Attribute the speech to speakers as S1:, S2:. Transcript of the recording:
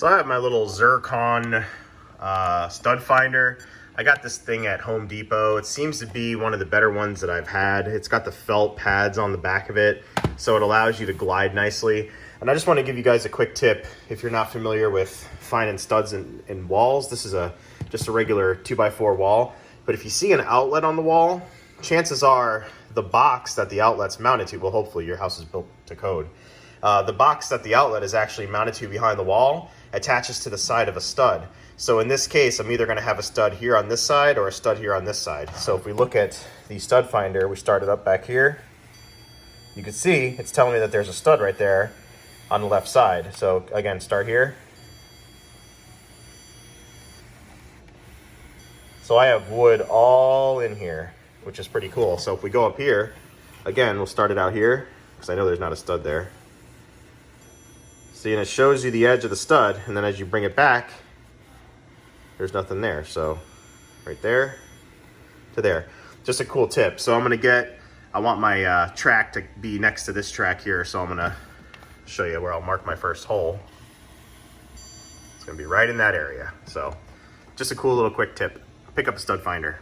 S1: So I have my little Zircon stud finder. I got this thing at Home Depot. It seems to be one of the better ones that I've had. It's got the felt pads on the back of it, so it allows you to glide nicely. And I just want to give you guys a quick tip if you're not familiar with finding studs in walls. This is just a regular 2x4 wall. But if you see an outlet on the wall, chances are the box that the outlet's mounted to, well, hopefully your house is built to code. The box that the outlet is actually mounted to behind the wall attaches to the side of a stud. So in this case, I'm either going to have a stud here on this side or a stud here on this side. So if we look at the stud finder, we start it up back here. You can see it's telling me that there's a stud right there on the left side. So again, start here. So I have wood all in here, which is pretty cool. So if we go up here, again, we'll start it out here because I know there's not a stud there. See, and it shows you the edge of the stud, and then as you bring it back, there's nothing there. So right there to there. Just a cool tip. So I want my track to be next to this track here, so I'm gonna show you where I'll mark my first hole. It's gonna be right in that area. So just a cool little quick tip. Pick up a stud finder.